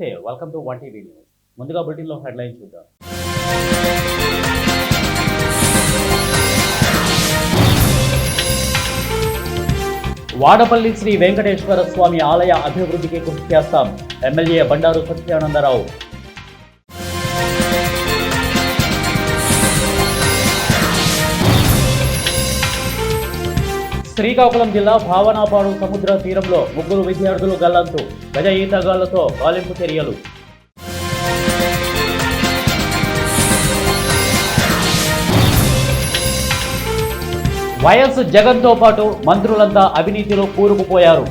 నమస్తే, welcome to one TV news. ముందుగా బులెటిన్లో హెడ్లైన్ చూద్దాం. వాడపల్లి శ్రీ వెంకటేశ్వర స్వామి ఆలయ అభివృద్ధికి కృషి చేస్తాం. ఎమ్మెల్యే బండారు సత్యానందరావు. శ్రీకాకుళం జిల్లా భావనాపాడు సముద్ర తీరంలో ముగ్గురు విద్యార్థులు గల్లంతు. గజ ఈతగాళ్లతో గాలింపు చర్యలు. వైఎస్ జగన్తో పాటు మంత్రులంతా అవినీతిలో కూరుకుపోయారు.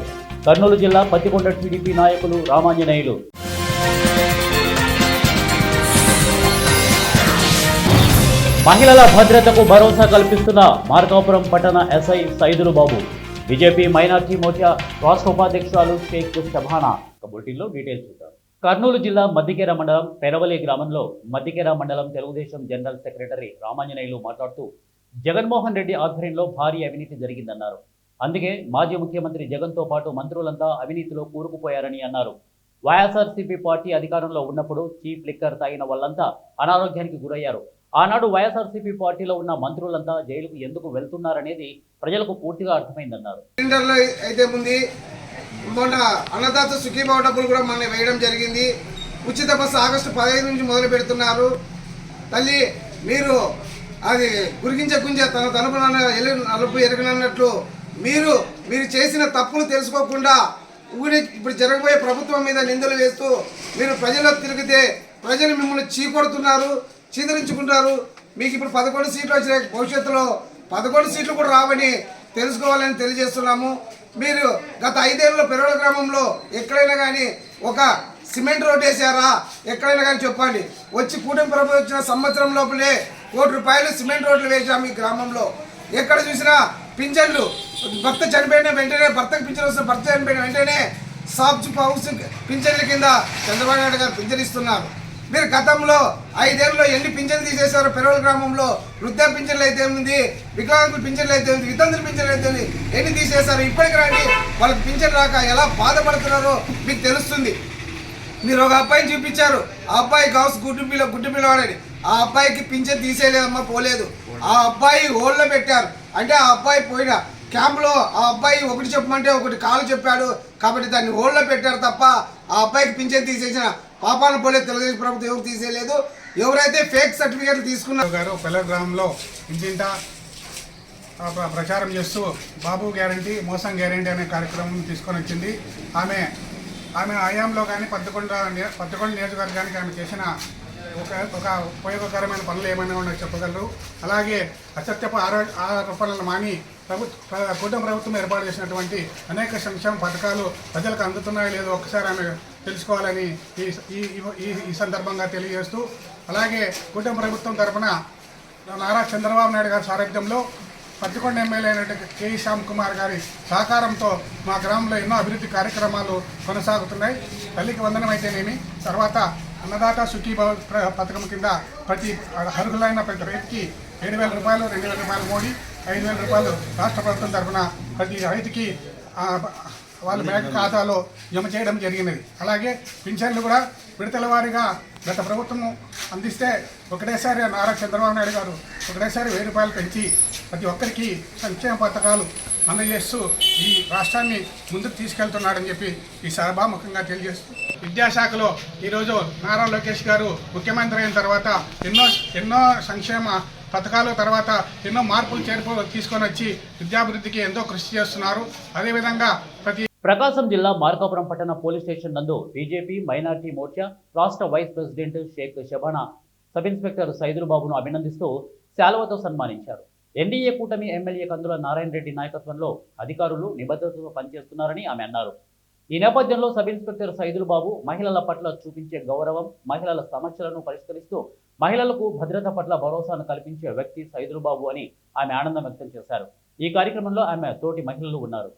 కర్నూలు జిల్లా పత్తికొండ టీడీపీ నాయకులు రామాంజనేయులు. మహిళల భద్రతకు భరోసా కల్పిస్తున్న మార్కాపురం పట్టణ ఎస్ఐ సైదులు బాబు. బీజేపీ మైనార్టీ మోర్చా రాష్ట్ర ఉపాధ్యక్షురాలు షేక్ షబానా. బులెటిన్లో డీటెయిల్స్ చూద్దాం. కర్నూలు జిల్లా మద్దికేర మండలం పెరవలి గ్రామంలో మద్దికేర మండలం తెలుగుదేశం జనరల్ సెక్రటరీ రామాంజనేయులు మాట్లాడుతూ జగన్మోహన్ రెడ్డి ఆధ్వర్యంలో భారీ అవినీతి జరిగిందన్నారు. అందుకే మాజీ ముఖ్యమంత్రి జగన్తో పాటు మంత్రులంతా అవినీతిలో కూరుకుపోయారని అన్నారు. వైఎస్ఆర్సీపీ పార్టీ అధికారంలో ఉన్నప్పుడు చీప్ లిక్కర్ తాగిన వాళ్ళంతా అనారోగ్యానికి గురయ్యారు. ఆనాడు వైఎస్ఆర్సీపీ పార్టీలో ఉన్న మంత్రులంతా జైలుకు ఎందుకు వెళ్తున్నారనేది ప్రజలకు పూర్తిగా అర్థమైందన్నారు. అయితే ముందు మొన్న అన్నదాత సుఖీభావ డబ్బులు కూడా మొన్న వేయడం జరిగింది. ఉచిత బస్సు ఆగస్టు 15 నుంచి మొదలు పెడుతున్నారు. తల్లి మీరు అది గురిగించే తన తలుపు నలుపు ఎరగనన్నట్లు మీరు చేసిన తప్పులు తెలుసుకోకుండా ఇప్పుడు జరగబోయే ప్రభుత్వం మీద నిందలు వేస్తూ మీరు ప్రజల్లో తిరిగితే ప్రజలు మిమ్మల్ని చీకొడుతున్నారు, చీదరించుకుంటారు. మీకు ఇప్పుడు 11 సీట్లు వచ్చినాయి. భవిష్యత్తులో 11 సీట్లు కూడా రావని తెలుసుకోవాలని తెలియజేస్తున్నాము. మీరు గత 5 ఏళ్ళలో పెరవల గ్రామంలో ఎక్కడైనా కానీ ఒక సిమెంట్ రోడ్ వేసారా? ఎక్కడైనా కానీ చెప్పండి. వచ్చి కూటమి ప్రభుత్వం వచ్చిన సంవత్సరం లోపలే ₹1 కోటి సిమెంట్ రోడ్లు వేసాము ఈ గ్రామంలో. ఎక్కడ చూసినా పింఛన్లు, భర్త చనిపోయిన వెంటనే భర్తకు పింఛన్ వస్తుంది, భర్త చనిపోయిన వెంటనే సాఫ్ట్ హౌస్ పింఛన్ల కింద చంద్రబాబు నాయుడు గారు పింఛన్ ఇస్తున్నారు. మీరు గతంలో 5 ఏళ్ళలో ఎన్ని పింఛన్లు తీసేశారు? పెరవల గ్రామంలో వృద్ధా పింఛన్లు అయితే ఉంది, వికలాంగుల పింఛన్లు అయితే ఉంది, వితంతుల పింఛన్లు అయితే ఉంది, ఎన్ని తీసేశారు? ఇప్పటికి రండి, వాళ్ళకి పింఛన్ రాక ఎలా బాధపడుతున్నారో మీకు తెలుస్తుంది. మీరు ఒక అబ్బాయిని చూపించారు, ఆ అబ్బాయి గౌస్ గుడ్డు పిల్లవాడని. ఆ అబ్బాయికి పింఛన్ తీసేయలేదమ్మా, పోలేదు. ఆ అబ్బాయి హోల్లో పెట్టారు. అంటే ఆ అబ్బాయి పోయిన క్యాంప్లో ఆ అబ్బాయి ఒకటి చెప్పమంటే ఒకటి కాలు చెప్పాడు కాబట్టి దాన్ని హోల్లో పెట్టారు తప్ప ఆ అబ్బాయికి పింఛన్ తీసేసిన పాపాలను పోలేదు. తెలుగుదేశం ప్రభుత్వం ఎవరు తీసేయలేదు. ఎవరైతే ఫేక్ సర్టిఫికేట్లు తీసుకున్నారు పెల్లర్ గ్రామంలో ఇంటింటా ప్రచారం చేస్తూ బాబు గ్యారంటీ మోసం గ్యారంటీ అనే కార్యక్రమం తీసుకొని వచ్చింది. ఆమె హయాంలో కానీ పత్తికొండ నియోజకవర్గానికి ఆమె చేసిన ఒక ఉపయోగకరమైన పనులు ఏమైనా ఉన్నాయో చెప్పగలరు. అలాగే అసత్యపు ఆరోపణలు మాని కూటమి ప్రభుత్వం ఏర్పాటు చేసినటువంటి అనేక సంక్షేమ పథకాలు ప్రజలకు అందుతున్నాయో లేదో ఒక్కసారి ఆమె తెలుసుకోవాలని ఈ సందర్భంగా తెలియజేస్తూ, అలాగే కూటమి ప్రభుత్వం తరఫున నారా చంద్రబాబు నాయుడు గారి సారథ్యంలో పత్తికొండ ఎమ్మెల్యే అయినటువంటి కేఈ శ్యామ్ కుమార్ గారి సహకారంతో మా గ్రామంలో ఎన్నో అభివృద్ధి కార్యక్రమాలు కొనసాగుతున్నాయి. తల్లికి వందనం అయితేనేమి, తర్వాత అన్నదాత సుఖీభావ పథకం కింద ప్రతి అర్హులైన ప్రతి రైతుకి ₹7,000, ₹2,000 మోడీ, ₹5,000 రాష్ట్ర ప్రభుత్వం తరఫున ప్రతి రైతుకి వాళ్ళ బ్యాంక్ ఖాతాలో జమ చేయడం జరిగినది. అలాగే పింఛన్లు కూడా విడతల వారీగా గత ప్రభుత్వం అందిస్తే ఒకటేసారి నారా చంద్రబాబు నాయుడు గారు ఒకటేసారి ₹1,000 పెంచి ప్రతి ఒక్కరికి సంక్షేమ పథకాలు అందజేస్తూ ఈ రాష్ట్రాన్ని ముందుకు తీసుకెళ్తున్నాడని చెప్పి ఈ సభాముఖంగా తెలియజేస్తూ, విద్యాశాఖలో ఈరోజు నారా లోకేష్ గారు ముఖ్యమంత్రి అయిన తర్వాత ఎన్నో సంక్షేమ పథకాల తర్వాత ఎన్నో మార్పులు చేర్పులు తీసుకొని వచ్చి విద్యాభివృద్ధికి ఎంతో కృషి చేస్తున్నారు. అదేవిధంగా ప్రకాశం జిల్లా మార్కాపురం పట్టణ పోలీస్ స్టేషన్ నందు బీజేపీ మైనార్టీ మోర్చా రాష్ట్ర vice president Shaik Shabana sub inspector Saidulu బాబును అభినందిస్తూ శాలువతో సన్మానించారు. ఎన్డీఏ కూటమి ఎమ్మెల్యే కందుల నారాయణ రెడ్డి నాయకత్వంలో అధికారులు నిబద్ధతతో పనిచేస్తున్నారని ఆమె అన్నారు. ఈ నేపథ్యంలో సబ్ ఇన్స్పెక్టర్ సైదులు బాబు మహిళల పట్ల చూపించే గౌరవం, మహిళల సమస్యలను పరిష్కరిస్తూ మహిళలకు భద్రత పట్ల భరోసాను కల్పించే వ్యక్తి సైదులు బాబు అని ఆమె ఆనందం వ్యక్తం చేశారు. ఈ కార్యక్రమంలో ఆమె తోటి మహిళలు ఉన్నారు.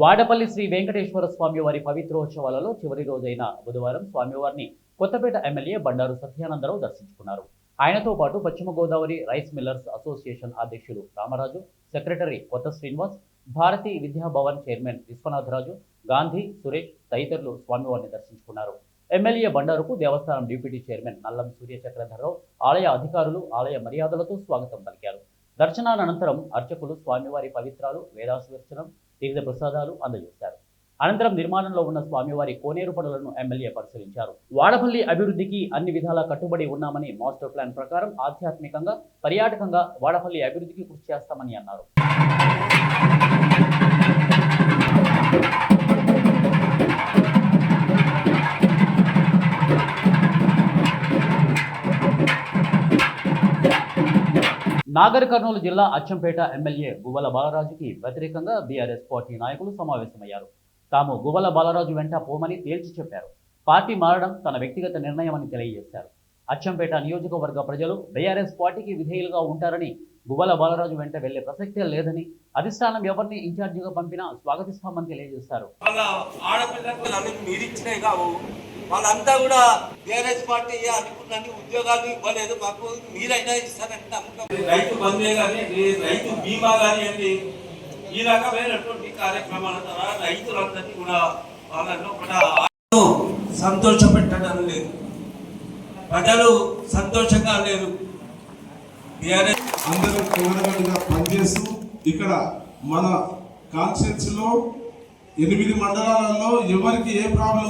వాడపల్లి శ్రీ వెంకటేశ్వర స్వామి వారి పవిత్రోత్సవాలలో చివరి రోజైన బుధవారం స్వామివారిని కొత్తపేట ఎమ్మెల్యే బండారు సత్యానందరావు దర్శించుకున్నారు. ఆయనతో పాటు పశ్చిమ గోదావరి రైస్ మిల్లర్స్ అసోసియేషన్ అధ్యక్షులు రామరాజు, సెక్రటరీ కొత్త శ్రీనివాస్, భారతీ విద్యాభవన్ చైర్మన్ విశ్వనాథరాజు, గాంధీ, సురేష్ తదితరులు స్వామివారిని దర్శించుకున్నారు. ఎమ్మెల్యే బండారుకు దేవస్థానం డిప్యూటీ చైర్మన్ నల్లం సూర్యచక్రధరరావు, ఆలయ అధికారులు ఆలయ మర్యాదలతో స్వాగతం పలికారు. దర్శనానంతరం అర్చకులు స్వామివారి పవిత్రాలు, వేదాశీర్వచనం, తీర్థ ప్రసాదాలు అందజేశారు. అనంతరం నిర్మాణంలో ఉన్న స్వామివారి కోనేరు పనులను ఎమ్మెల్యే పరిశీలించారు. వాడపల్లి అభివృద్ధికి అన్ని విధాలా కట్టుబడి ఉన్నామని, మాస్టర్ ప్లాన్ ప్రకారం ఆధ్యాత్మికంగా, పర్యాటకంగా వాడపల్లి అభివృద్ధికి కృషి చేస్తామని అన్నారు. నాగర్ కర్నూలు జిల్లా అచ్చంపేట ఎమ్మెల్యే గువ్వల బాలరాజుకి వ్యతిరేకంగా బీఆర్ఎస్ పార్టీ నాయకులు సమావేశమయ్యారు. తాము గువ్వల బాలరాజు వెంట పోమని తేల్చి చెప్పారు. పార్టీ మారడం తన వ్యక్తిగత నిర్ణయమని తెలియజేశారు. అచ్చంపేట నియోజకవర్గ ప్రజలు బీఆర్ఎస్ పార్టీకి విధేయులుగా ఉంటారని, గువ్వల బాలరాజు వెంట వెళ్లే ప్రసక్తే లేదని, అధిష్టానం ఎవరిని ఇన్ఛార్జిగా పంపినా స్వాగతిస్తామని తెలియజేశారు. వాళ్ళంతా కూడా బీఆర్ఎస్ పార్టీ అనుకున్నన్ని ఉద్యోగాలు ఇవ్వలేదు, మాకు మీరైనా ఇస్తారంటే నమ్మకం. రైతు బంధే కానీ, రైతు బీమా కానివ్వండి, ఈ రకమైనటువంటి కార్యక్రమాల ద్వారా రైతులందరినీ కూడా వాళ్ళలో సంతోషపెట్టడం లేదు, ప్రజలు సంతోషంగా లేరు. బీఆర్ఎస్ అందరూ కోరగలుగా పనిచేస్తూ ఇక్కడ మన కాన్స్టిట్యూన్సీ లో 8 మండలాలలో ఎవరికి ఏ ప్రాబ్లం,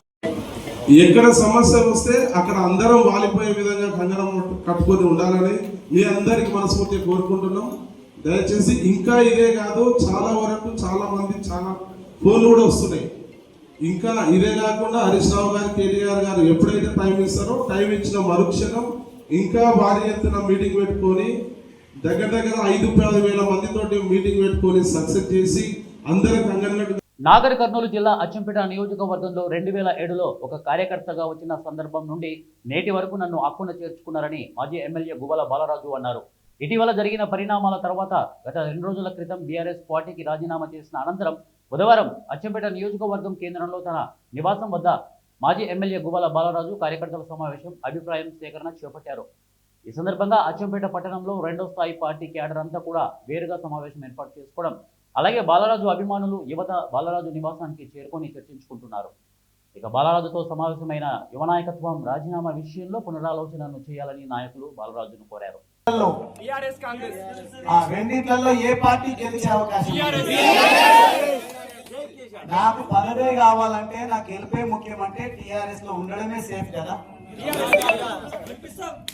ఎక్కడ సమస్య వస్తే అక్కడ అందరం వాలిపోయే విధంగా కంగనం కట్టుకొని ఉండాలని మీ అందరికి మనస్ఫూర్తిగా కోరుకుంటున్నాం. దయచేసి ఇంకా ఇదే కాదు, చాలా వరకు చాలా మంది చాలా ఫోన్లు కూడా వస్తున్నాయి. ఇంకా ఇదే కాకుండా హరీష్ రావు గారు, కేటీఆర్ గారు ఎప్పుడైతే టైం ఇస్తారో టైం ఇచ్చిన మరుక్షణం ఇంకా భారీ ఎత్తున మీటింగ్ పెట్టుకొని దగ్గర 5-10 వేల మందితోటి మీటింగ్ పెట్టుకొని సక్సెస్ చేసి అందరూ కంగనట్టు. నాగర్ కర్నూలు జిల్లా అచ్చంపేట నియోజకవర్గంలో 2007లో ఒక కార్యకర్తగా వచ్చిన సందర్భం నుండి నేటి వరకు నన్ను అక్కున చేర్చుకున్నారని మాజీ ఎమ్మెల్యే గువ్వల బాలరాజు అన్నారు. ఇటీవల జరిగిన పరిణామాల తర్వాత గత 2 రోజుల క్రితం బీఆర్ఎస్ పార్టీకి రాజీనామా చేసిన అనంతరం బుధవారం అచ్చంపేట నియోజకవర్గం కేంద్రంలో తన నివాసం వద్ద మాజీ ఎమ్మెల్యే గువ్వల బాలరాజు కార్యకర్తల సమావేశం, అభిప్రాయం సేకరణ చేపట్టారు. ఈ సందర్భంగా అచ్చంపేట పట్టణంలో 2వ స్థాయి పార్టీ క్యాడర్ అంతా కూడా వేరుగా సమావేశం ఏర్పాటు చేసుకోవడం, అలాగే బాలరాజు అభిమానులు యువత బాలరాజు నివాసానికి చేరుకొని చర్చించుకుంటున్నారు. ఇక బాలరాజుతో సమావేశమైన యువ నాయకత్వం రాజీనామా విషయంలో పునరాలోచనను చేయాలని నాయకులు బాలరాజును కోరారు. రెండిట్లలో ఏ పార్టీ గెలిచే అవకాశం? నాకు పదవే కావాలంటే, నాకు గెలిపే ముఖ్యమంటే టిఆర్ఎస్ లో ఉండడమే సేఫ్ కదా.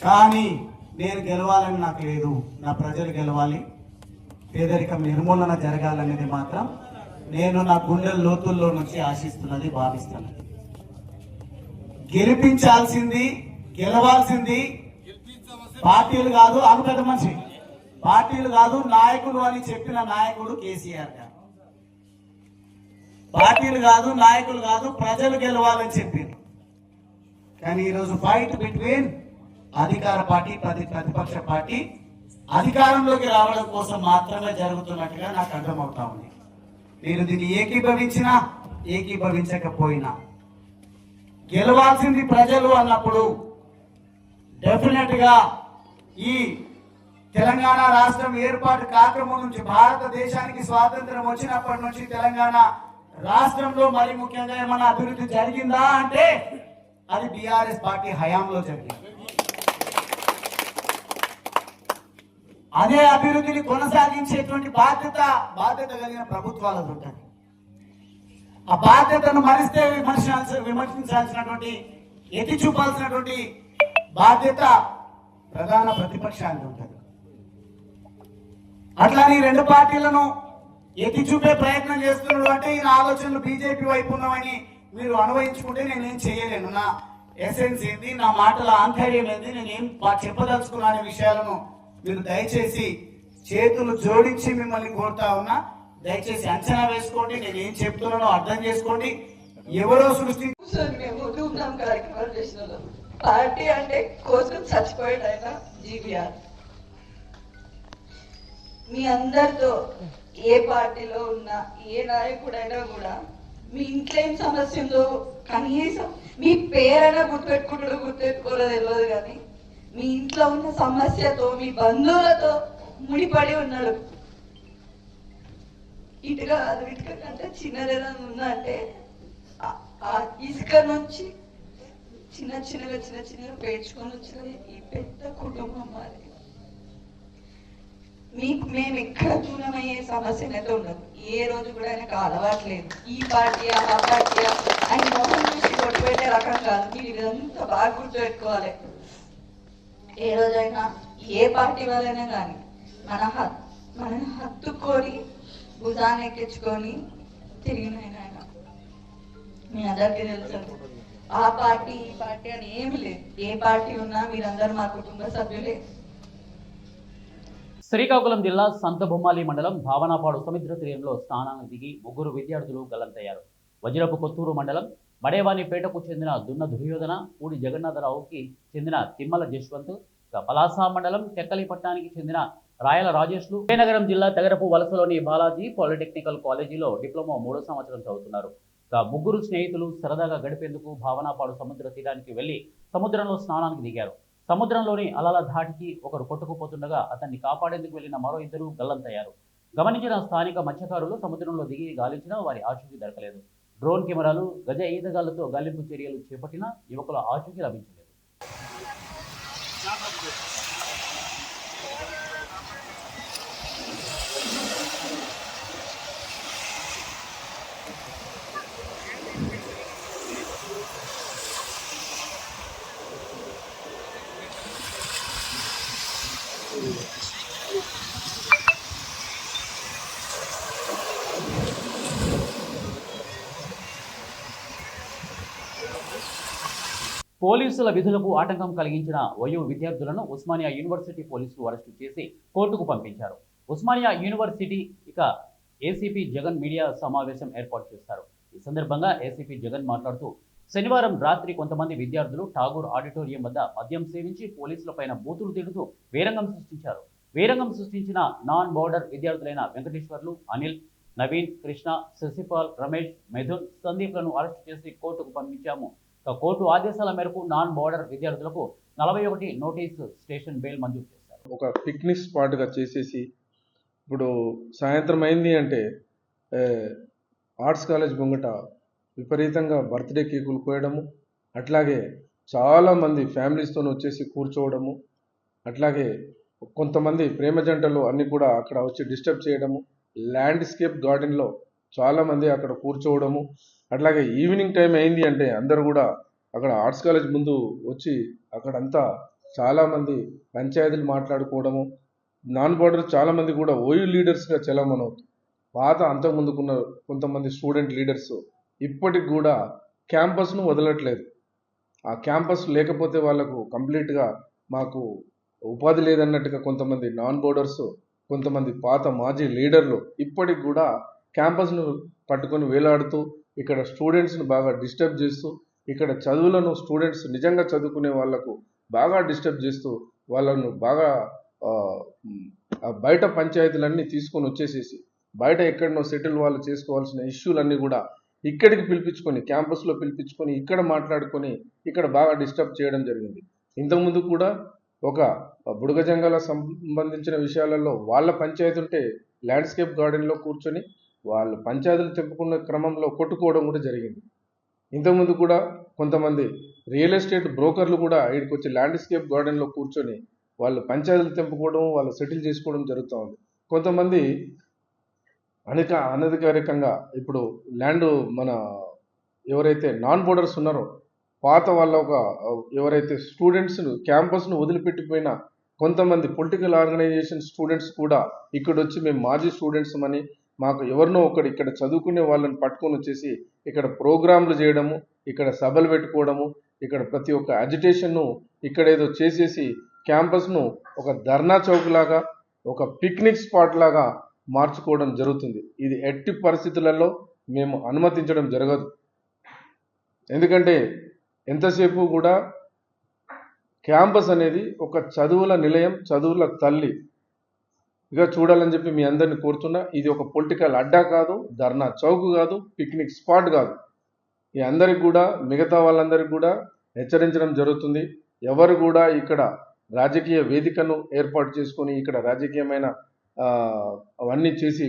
కానీ నేను గెలవాలని నాకు లేదు, నా ప్రజలు గెలవాలి, పేదరికం నిర్మూలన జరగాలనేది మాత్రం నేను నా గుండెల లోతుల్లో నుంచి ఆశిస్తున్నది, భావిస్తున్నది. గెలిపించాల్సింది, గెలవాల్సింది పార్టీలు కాదు, పెద్ద మనిషి పార్టీలు కాదు, నాయకులు అని చెప్పిన నాయకుడు కేసీఆర్ గారు. పార్టీలు కాదు, నాయకులు కాదు, ప్రజలు గెలవాలని చెప్పింది. కానీ ఈరోజు ఫైట్ బిట్వీన్ అధికార పార్టీ, ప్రతిపక్ష పార్టీ అధికారంలోకి రావడం కోసం మాత్రమే జరుగుతున్నట్టుగా నాకు అర్థమవుతా ఉంది. మీరు దీన్ని ఏకీభవించినా ఏకీభవించకపోయినా గెలవాల్సింది ప్రజలు అన్నప్పుడు డెఫినెట్ గా ఈ తెలంగాణ రాష్ట్రం ఏర్పాటు కాకముందు నుంచి, భారతదేశానికి స్వాతంత్రం వచ్చినప్పటి నుంచి తెలంగాణ రాష్ట్రంలో మరి ముఖ్యంగా ఏమైనా అభివృద్ధి జరిగిందా అంటే అది బీఆర్ఎస్ పార్టీ హయాంలో జరిగింది. అదే అభివృద్ధిని కొనసాగించేటువంటి బాధ్యత కలిగిన ప్రభుత్వాలకు ఉంటుంది. ఆ బాధ్యతను మరిస్తే విమర్శించాల్సినటువంటి, ఎత్తి చూపాల్సినటువంటి బాధ్యత ప్రధాన ప్రతిపక్షానికి ఉంటుంది. అట్లానే 2 పార్టీలను ఎత్తి చూపే ప్రయత్నం చేస్తున్నాడు అంటే ఈయన ఆలోచనలు బీజేపీ వైపు ఉన్నామని మీరు అనువయించుకుంటే నేనేం చేయలేను. నా ఎసెన్స్ ఏంది, నా మాటల ఆంతర్యం ఏంది, నేనేం చెప్పదలుచుకున్న విషయాలను మీరు దయచేసి చేతులు జోడించి మిమ్మల్ని కోరుతా ఉన్నా. దయచేసి అంచనా వేసుకోండి, నేను ఏం చెప్తున్నానో అర్థం చేసుకోండి. ఎవరో సృష్టి సార్ మేము ధూమ్ధామ్ కార్యక్రమాలు చేసిన వాళ్ళం. పార్టీ అంటే కోసం చచ్చిపోయాడు ఆయన జీవీఆర్. మీ అందరితో ఏ పార్టీలో ఉన్నా ఏ నాయకుడైనా కూడా మీ ఇంట్లో ఏం సమస్య ఉందో కనీసం మీ పేరైనా గుర్తుపెట్టుకుంటాడో గుర్తుపెట్టుకోరో తెలియదు, కానీ మీ ఇంట్లో ఉన్న సమస్యతో మీ బంధువులతో ముడిపడి ఉన్నాడు. ఇటుక అది ఇటుక కంటే చిన్నదేదైనా ఉందా అంటే ఆ ఇసుక నుంచి చిన్న చిన్నగా పేర్చుకొని వచ్చిన ఈ పెద్ద కుటుంబం మాది. మేము ఎక్కడ దూరమయ్యే సమస్యనైతే ఉండదు. ఏ రోజు కూడా ఆయనకు అలవాట్లేదు ఈ పార్టీ ఆ పార్టీ ఆయన మొహం చూసి కొట్టు పెట్టే రకం కాదు. మీరు ఇదంతా బాగా గుర్తుపెట్టుకోవాలి. ఏ రోజైనా ఏ పార్టీ వాళ్ళైనా కానీ మనని హత్తుకొని భుజాన్ని ఎక్కించుకొని తిరిగిన ఆయన. మీ అందరికీ తెలుసు ఆ పార్టీ ఈ పార్టీ అని ఏమి లేదు. ఏ పార్టీ ఉన్నా మీరందరూ మా కుటుంబ సభ్యులే. శ్రీకాకుళం జిల్లా సంతబొమ్మాలి మండలం భావనాపాడు సముద్ర తీరంలో స్నానానికి దిగి 3 విద్యార్థులు గల్లంతయ్యారు. వజ్రపు కొత్తూరు మండలం మడేవానిపేటకు చెందిన దున్న దుర్యోధన, పూడి జగన్నాథరావుకి చెందిన తిమ్మల జశ్వంత్, పలాస మండలం టెక్కలిపట్నానికి చెందిన రాయల రాజేష్లు, విజయనగరం జిల్లా తెగరపు వలసలోని బాలాజీ పాలిటెక్నికల్ కాలేజీలో డిప్లొమా 3వ సంవత్సరం చదువుతున్నారు. 3 స్నేహితులు సరదాగా గడిపేందుకు భావనాపాడు సముద్ర తీరానికి వెళ్లి సముద్రంలో స్నానానికి దిగారు. సముద్రంలోని అలల ధాటికి ఒకరు కొట్టుకుపోతుండగా అతన్ని కాపాడేందుకు వెళ్లిన మరో 2 గల్లంతయ్యారు. గమనించిన స్థానిక మత్స్యకారులు సముద్రంలో దిగి గాలించినా వారి ఆచూకీ దొరకలేదు. డ్రోన్ కెమెరాలు, గజ ఈతగాళ్లతో గాలింపు చర్యలు చేపట్టినా యువకుల ఆచూకీ లభించలేదు. పోలీసుల విధులకు ఆటంకం కలిగించిన వయో విద్యార్థులను ఉస్మానియా యూనివర్సిటీ పోలీసులు అరెస్టు చేసి కోర్టుకు పంపించారు. Osmania university ACP Jagan media సమావేశం ఏర్పాటు చేశారు. ఈ సందర్భంగా ఏసీపీ జగన్ మాట్లాడుతూ, శనివారం రాత్రి కొంతమంది విద్యార్థులు ఠాగూర్ ఆడిటోరియం వద్ద మద్యం సేవించి పోలీసులపైన బూతులు తిడుతూ వీరంగం సృష్టించారు. వీరంగం సృష్టించిన నాన్ బోర్డర్ విద్యార్థులైన వెంకటేశ్వర్లు, అనిల్, నవీన్, కృష్ణ, శశిపాల్, రమేష్, మిథున్, సందీప్లను అరెస్టు చేసి కోర్టుకు పంపించాము. కోర్టు ఆదేశాల మేరకు నాన్ బోర్డర్ విద్యార్థులకు 41 నోటీసు స్టేషన్ బెయిల్ మంజూరు చేశారు. ఒక పిక్నిక్ స్పాట్గా చేసేసి ఇప్పుడు సాయంత్రం అయింది అంటే ఆర్ట్స్ కాలేజ్ ముంగట విపరీతంగా బర్త్డే కేకులు కోయడము, అట్లాగే చాలామంది ఫ్యామిలీస్తో వచ్చేసి కూర్చోవడము, అట్లాగే కొంతమంది ప్రేమ జంటలు అన్నీ కూడా అక్కడ వచ్చి డిస్టర్బ్ చేయడము, ల్యాండ్స్కేప్ గార్డెన్లో చాలామంది అక్కడ కూర్చోవడము, అట్లాగే ఈవినింగ్ టైం అయింది అంటే అందరూ కూడా అక్కడ ఆర్ట్స్ కాలేజ్ ముందు వచ్చి అక్కడంతా చాలామంది పంచాయతీలు మాట్లాడుకోవడము, నాన్ బోర్డర్ చాలామంది కూడా ఓయూ లీడర్స్గా చలామణవుతుంది. పాత అంతకుముందుకున్న కొంతమంది స్టూడెంట్ లీడర్స్ ఇప్పటికి కూడా క్యాంపస్ను వదలట్లేదు. ఆ క్యాంపస్ లేకపోతే వాళ్ళకు కంప్లీట్గా మాకు ఉపాధి లేదన్నట్టుగా కొంతమంది నాన్ బోర్డర్స్, కొంతమంది పాత మాజీ లీడర్లు ఇప్పటికి కూడా క్యాంపస్ను పట్టుకొని వేలాడుతూ ఇక్కడ స్టూడెంట్స్ను బాగా డిస్టర్బ్ చేస్తూ, ఇక్కడ చదువులను స్టూడెంట్స్ నిజంగా చదువుకునే వాళ్లకు బాగా డిస్టర్బ్ చేస్తూ వాళ్ళను బాగా బయట పంచాయతీలన్నీ తీసుకొని వచ్చేసేసి బయట ఎక్కడనో సెటిల్ వాళ్ళు చేసుకోవాల్సిన ఇష్యూలన్నీ కూడా ఇక్కడికి పిలిపించుకొని క్యాంపస్లో పిలిపించుకొని ఇక్కడ మాట్లాడుకొని ఇక్కడ బాగా డిస్టర్బ్ చేయడం జరిగింది. ఇంతకుముందు కూడా ఒక బుడగజంగాల సంబంధించిన విషయాలలో వాళ్ళ పంచాయతీ ఉంటే ల్యాండ్స్కేప్ గార్డెన్లో కూర్చొని వాళ్ళు పంచాయతీలు తెంపుకున్న క్రమంలో కొట్టుకోవడం కూడా జరిగింది. ఇంతకుముందు కూడా కొంతమంది రియల్ ఎస్టేట్ బ్రోకర్లు కూడా ఇక్కడికి వచ్చి ల్యాండ్స్కేప్ గార్డెన్లో కూర్చొని వాళ్ళు పంచాయతీలు తెంపుకోవడం, వాళ్ళు సెటిల్ చేసుకోవడం జరుగుతూ ఉంది. కొంతమంది అనధికారికంగా ఇప్పుడు ల్యాండ్ మన ఎవరైతే నాన్ బోర్డర్స్ ఉన్నారో పాత వాళ్ళ ఎవరైతే స్టూడెంట్స్ను క్యాంపస్ను వదిలిపెట్టిపోయిన కొంతమంది పొలిటికల్ ఆర్గనైజేషన్ స్టూడెంట్స్ కూడా ఇక్కడ వచ్చి మేము మాజీ స్టూడెంట్స్ అని మాకు ఎవరినో ఒకటి ఇక్కడ చదువుకునే వాళ్ళని పట్టుకొని వచ్చేసి ఇక్కడ ప్రోగ్రాంలు చేయడము, ఇక్కడ సభలు పెట్టుకోవడము, ఇక్కడ ప్రతి ఒక్క అజిటేషన్ను ఇక్కడ ఏదో చేసేసి క్యాంపస్ను ఒక ధర్నా చౌక్ లాగా, ఒక పిక్నిక్ స్పాట్ లాగా మార్చుకోవడం జరుగుతుంది. ఇది ఎట్టి పరిస్థితులలో మేము అనుమతించడం జరగదు. ఎందుకంటే ఎంతసేపు కూడా క్యాంపస్ అనేది ఒక చదువుల నిలయం, చదువుల తల్లి ఇక చూడాలని చెప్పి మీ అందరిని కోరుతున్నా. ఇది ఒక పొలిటికల్ అడ్డా కాదు, ధర్నా చౌక్ కాదు, పిక్నిక్ స్పాట్ కాదు. ఈ అందరికి కూడా, మిగతా వాళ్ళందరికీ కూడా హెచ్చరించడం జరుగుతుంది. ఎవరు కూడా ఇక్కడ రాజకీయ వేదికను ఏర్పాటు చేసుకొని ఇక్కడ రాజకీయమైన అవన్నీ చేసి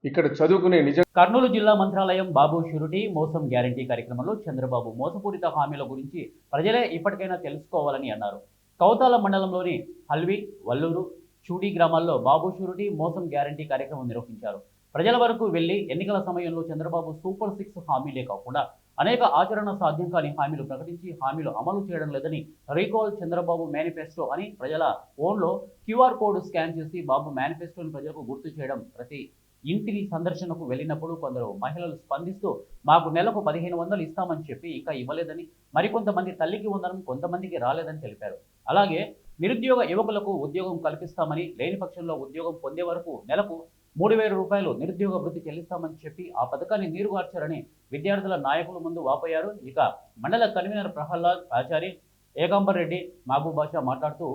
ఇక్కడ చదువుకునే కర్నూలు జిల్లా మంత్రాలయం బాబు షూరిటీ మోసం గ్యారంటీ కార్యక్రమంలో చంద్రబాబు మోసపూరిత హామీల గురించి ప్రజలే ఇప్పటికైనా తెలుసుకోవాలని అన్నారు. కౌతాల మండలంలోని హల్వి, వల్లూరు, చూడి గ్రామాల్లో బాబు షూరిటీ మోసం గ్యారంటీ కార్యక్రమం నిర్వహించారు. ప్రజల వరకు వెళ్లి ఎన్నికల సమయంలో చంద్రబాబు సూపర్ 6 హామీలే కాకుండా అనేక ఆచరణ సాధ్యం కాని హామీలు ప్రకటించి హామీలు అమలు చేయడం లేదని రీకాల్ చంద్రబాబు మేనిఫెస్టో అని ప్రజల ఫోన్లో QR కోడ్ స్కాన్ చేసి బాబు మేనిఫెస్టోని ప్రజలకు గుర్తు చేయడం. ప్రతి ఇంటిని సందర్శనకు వెళ్ళినప్పుడు కొందరు మహిళలు స్పందిస్తూ మాకు నెలకు 1500 ఇస్తామని చెప్పి ఇంకా ఇవ్వలేదని, మరికొంతమంది తల్లికి వందనం కొంతమందికి రాలేదని తెలిపారు. అలాగే నిరుద్యోగ యువకులకు ఉద్యోగం కల్పిస్తామని, లేని పక్షంలో ఉద్యోగం పొందే వరకు నెలకు 3000 రూపాయలు నిరుద్యోగ వృత్తి చెల్లిస్తామని చెప్పి ఆ పథకాన్ని నీరుగార్చారని విద్యార్థుల నాయకుల ముందు వాపోయారు. ఇక మండల కన్వీనర్ ప్రహ్లాద్ ఆచారి, ఏకాంబర్ రెడ్డి, మహబూబ్ బాషా మాట్లాడుతూ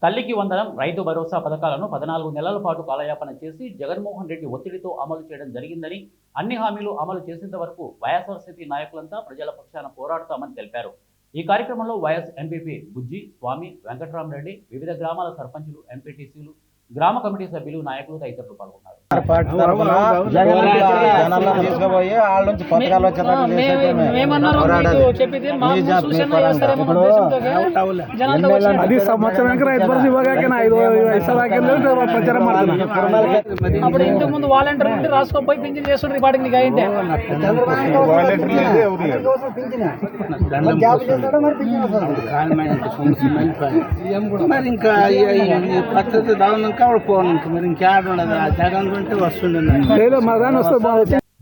తల్లికి వందనం, రైతు భరోసా పథకాలను 14 నెలల పాటు కాలయాపన చేసి జగన్మోహన్ రెడ్డి ఒత్తిడితో అమలు చేయడం జరిగిందని, అన్ని హామీలు అమలు చేసేంత వరకు వైఎస్ఆర్సీపీ నాయకులంతా ప్రజల పక్షాన పోరాడతామని తెలిపారు. ఈ కార్యక్రమంలో వైఎస్ ఎంపీపీ బుజ్జి, స్వామి, వెంకటరామరెడ్డి, వివిధ గ్రామాల సర్పంచులు, ఎంపీటీసీలు, గ్రామ కమిటీ సభ్యులు, నాయకులు తదితరులు పాల్గొన్నారు. అప్పుడు ఇంటి ముందు వాలంటీర్ ఉంటే రాసుకోపోయి పింఛన్ చేస్తుండ్రు. వాటికి నీకు అయిందే మరి ఇంకా పద్ధతి దారుణంగా పోను మరి ఇంకేడ ఉండదు. జగన్ ఉంటే వస్తుండే.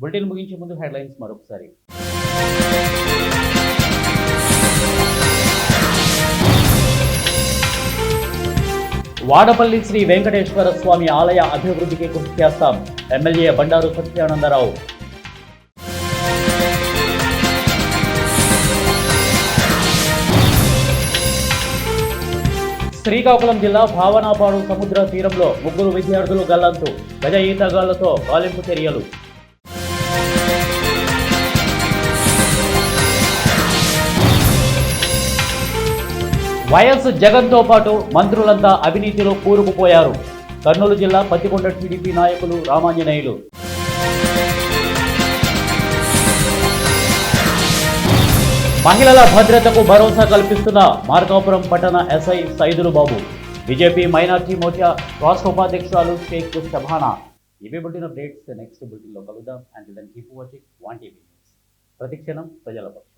బులెటిన్ ముగించే ముందు హెడ్లైన్స్ మరొకసారి. వాడపల్లి శ్రీ వెంకటేశ్వర స్వామి ఆలయ అభివృద్ధికి కృషి చేస్తాం, ఎమ్మెల్యే బండారు సత్యానందరావు. శ్రీకాకుళం జిల్లా భావనాపాడు సముద్ర తీరంలో 3 విద్యార్థులు గల్లంతు, గజ ఈతగాళ్లతో గాలింపు చర్యలు. వైఎస్ జగన్తో పాటు మంత్రులంతా అవినీతిలో కూరుకుపోయారు. కర్నూలు జిల్లా పత్తికొండ టీడీపీ నాయకులు రామాంజనేయులు. మహిళల భద్రతకు భరోసా కల్పిస్తున్న మార్కాపురం పట్టణ ఎస్ఐ సైదులు బాబు. బీజేపీ మైనార్టీ మోర్చా రాష్ట్ర ఉపాధ్యక్షురాలు షేక్ షబానా. ఇవే బులెటిన్ అప్డేట్స్. నెక్స్ట్ బులెటిన్లో కలుద్దాం. And then keep watching 1 TV news. ప్రతిక్షణం ప్రజల పక్షం.